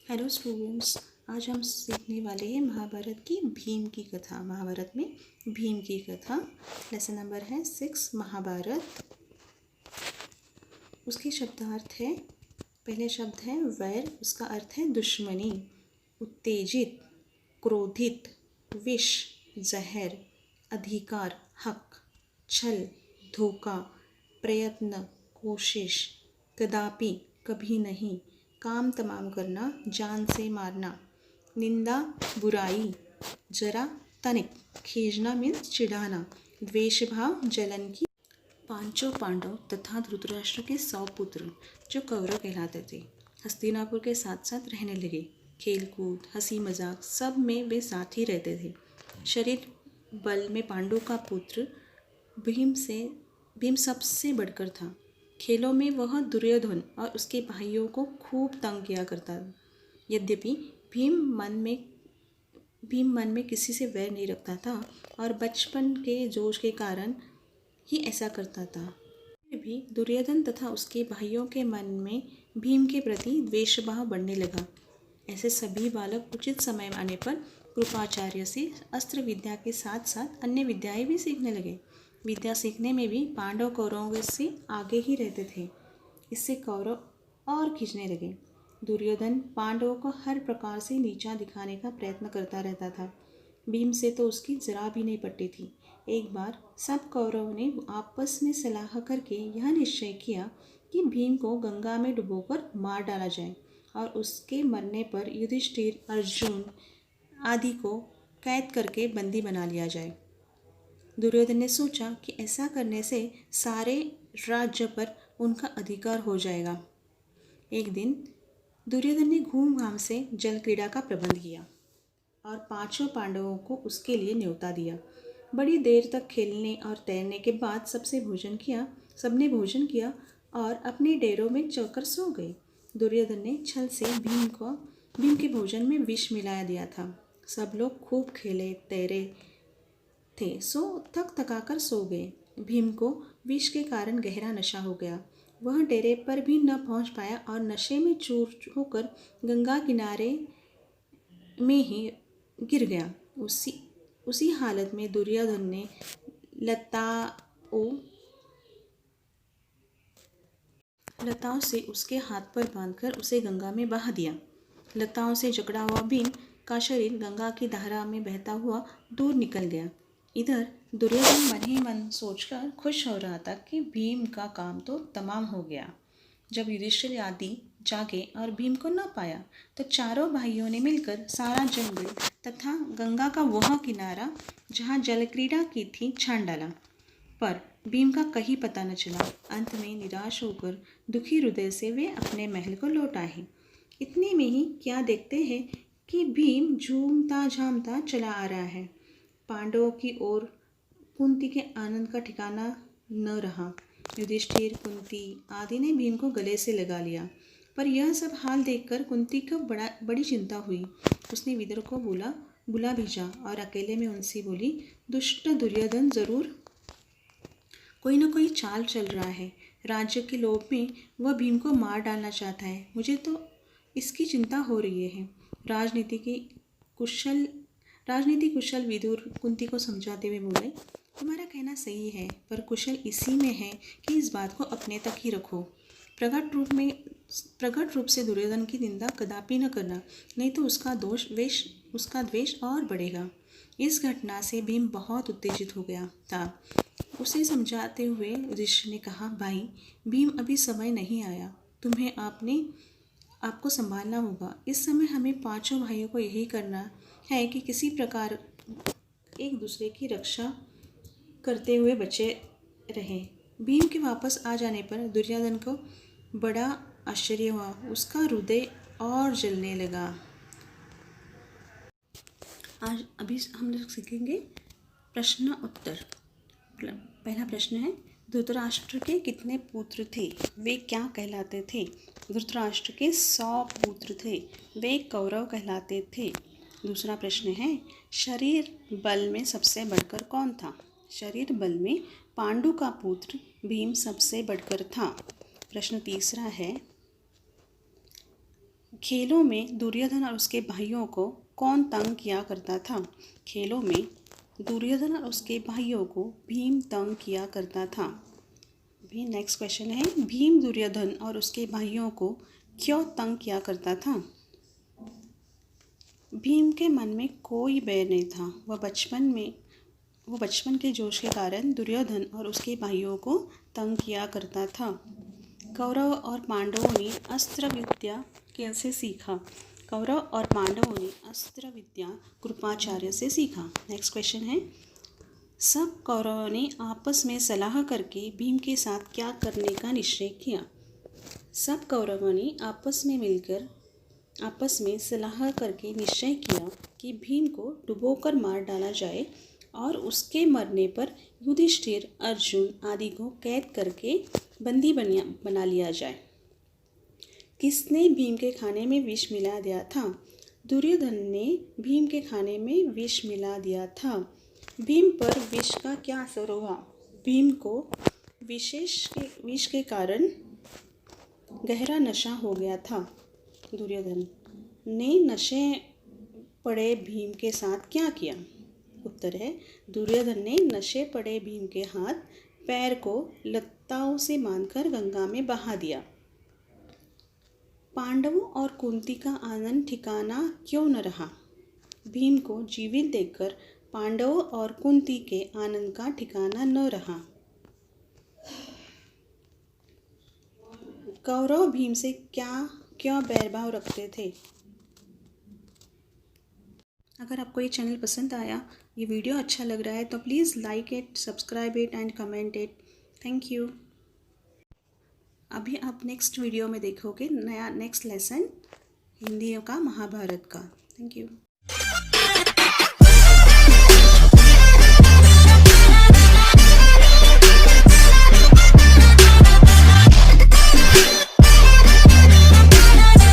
Hello students, आज हम सीखने वाले हैं महाभारत की भीम की कथा। महाभारत में भीम की कथा। लेसन नंबर है 6 महाभारत। उसके शब्दार्थ है, पहले शब्द है वैर, उसका अर्थ है दुश्मनी। उत्तेजित, क्रोधित, विष, जहर, अधिकार, हक, छल, धोखा, प्रयत्न, कोशिश, कदापि, कभी नहीं, काम तमाम करना, जान से मारना, निंदा, बुराई, जरा, तनिक, खींचना मीन्स चिढ़ाना, द्वेष भाव, जलन की। पांचों पांडव तथा धृतराष्ट्र के 100 पुत्र जो कौरव कहलाते थे, हस्तिनापुर के साथ साथ रहने लगे। खेलकूद, हंसी मजाक सब में वे साथ ही रहते थे। शरीर बल में पांडु का पुत्र भीम सबसे बढ़कर था। खेलों में वह दुर्योधन और उसके भाइयों को खूब तंग किया करता था। यद्यपि भीम मन में किसी से वैर नहीं रखता था और बचपन के जोश के कारण ही ऐसा करता था। फिर भी दुर्योधन तथा उसके भाइयों के मन में भीम के प्रति द्वेषभाव बढ़ने लगा। ऐसे सभी बालक उचित समय आने पर कृपाचार्य से अस्त्र विद्या के साथ साथ अन्य विद्याएं भी सीखने लगे। विद्या सीखने में भी पांडव कौरवों से आगे ही रहते थे। इससे कौरव और खींचने लगे। दुर्योधन पांडवों को हर प्रकार से नीचा दिखाने का प्रयत्न करता रहता था। भीम से तो उसकी जरा भी नहीं पड़ती थी। एक बार सब कौरवों ने आपस में सलाह करके यह निश्चय किया कि भीम को गंगा में डुबोकर मार डाला जाए और उसके मरने पर युधिष्ठिर, अर्जुन आदि को कैद करके बंदी बना लिया जाए। दुर्योधन ने सोचा कि ऐसा करने से सारे राज्य पर उनका अधिकार हो जाएगा। एक दिन दुर्योधन ने घूम घाम से जल क्रीड़ा का प्रबंध किया और पांचों पांडवों को उसके लिए न्योता दिया। बड़ी देर तक खेलने और तैरने के बाद सबने भोजन किया और अपने डेरों में चलकर सो गए। दुर्योधन ने छल से भीम के भोजन में विष मिलाया दिया था। सब लोग खूब खेले तैरे थे, सो थक थकाकर सो गए। भीम को विष के कारण गहरा नशा हो गया। वह डेरे पर भी न पहुंच पाया और नशे में चूर होकर गंगा किनारे में ही गिर गया। उसी हालत में दुर्योधन ने लताओं से उसके हाथ पर बांधकर उसे गंगा में बहा दिया। लताओं से जकड़ा हुआ भीम का शरीर गंगा की धारा में बहता हुआ दूर निकल गया। इधर दुर्योधन मन ही मन सोचकर खुश हो रहा था कि भीम का काम तो तमाम हो गया। जब युधिष्ठिर आदि जागे और भीम को न पाया तो चारों भाइयों ने मिलकर सारा जंगल तथा गंगा का वह किनारा जहाँ जल क्रीड़ा की थी छान डाला, पर भीम का कहीं पता न चला। अंत में निराश होकर दुखी हृदय से वे अपने महल को लौट आए। इतने में ही क्या देखते हैं कि भीम झूमता झामता चला आ रहा है। पांडवों की ओर कुंती के आनंद का ठिकाना न रहा। युधिष्ठिर, कुंती आदि ने भीम को गले से लगा लिया, पर यह सब हाल देखकर कुंती को बड़ी चिंता हुई। उसने विदुर को बुला भेजा और अकेले में उनसे बोली, दुष्ट दुर्योधन जरूर कोई न कोई चाल चल रहा है। राज्य के लोभ में वह भीम को मार डालना चाहता है। मुझे तो इसकी चिंता हो रही है। राजनीति कुशल विदुर कुंती को समझाते हुए बोले, तुम्हारा कहना सही है, पर कुशल इसी में है कि इस बात को अपने तक ही रखो। प्रकट रूप से दुर्योधन की निंदा कदापि न करना, नहीं तो उसका द्वेष और बढ़ेगा। इस घटना से भीम बहुत उत्तेजित हो गया था। उसे समझाते हुए युधिष्ठिर ने कहा, भाई भीम अभी समय नहीं आया, तुम्हें आपको संभालना होगा। इस समय हमें पांचों भाइयों को यही करना है कि किसी प्रकार एक दूसरे की रक्षा करते हुए बचे रहें। भीम के वापस आ जाने पर दुर्योधन को बड़ा आश्चर्य हुआ। उसका हृदय और जलने लगा। आज अभी हम लोग सीखेंगे प्रश्न उत्तर। पहला प्रश्न है, धृतराष्ट्र के कितने पुत्र थे, वे क्या कहलाते थे? धृतराष्ट्र के 100 पुत्र थे, वे कौरव कहलाते थे। दूसरा प्रश्न है, शरीर बल में सबसे बढ़कर कौन था? शरीर बल में पांडु का पुत्र भीम सबसे बढ़कर था। प्रश्न तीसरा है, खेलों में दुर्योधन और उसके भाइयों को कौन तंग किया करता था? खेलों में दुर्योधन और उसके भाइयों को भीम तंग किया करता था। अभी नेक्स्ट क्वेश्चन है, भीम दुर्योधन और उसके भाइयों को क्यों तंग किया करता था? भीम के मन में कोई बैर नहीं था। वह बचपन के जोश के कारण दुर्योधन और उसके भाइयों को तंग किया करता था। कौरव और पांडवों ने अस्त्र विद्या कैसे सीखा? कौरव और पांडवों ने अस्त्र विद्या कृपाचार्य से सीखा। नेक्स्ट क्वेश्चन है, सब कौरवों ने आपस में सलाह करके भीम के साथ क्या करने का निश्चय किया? सब कौरवों ने आपस में सलाह करके निश्चय किया कि भीम को डुबोकर मार डाला जाए और उसके मरने पर युधिष्ठिर, अर्जुन आदि को कैद करके बंदी बना लिया जाए। किसने भीम के खाने में विष मिला दिया था? दुर्योधन ने भीम के खाने में विष मिला दिया था। भीम पर विष का क्या असर हुआ? भीम को विष के कारण गहरा नशा हो गया था। दुर्योधन ने नशे पड़े भीम के साथ क्या किया? उत्तर है, दुर्योधन ने नशे पड़े भीम के हाथ पैर को लताओं से बांधकर गंगा में बहा दिया। पांडवों और कुंती का आनंद ठिकाना क्यों न रहा? भीम को जीवित देखकर पांडवों और कुंती के आनंद का ठिकाना न रहा। कौरव भीम से क्यों बैरभाव रखते थे? अगर आपको ये चैनल पसंद आया, ये वीडियो अच्छा लग रहा है तो please like it, subscribe it and comment it. Thank you. अभी आप नेक्स्ट वीडियो में देखोगे नेक्स्ट लेसन हिंदी का महाभारत का। Thank you.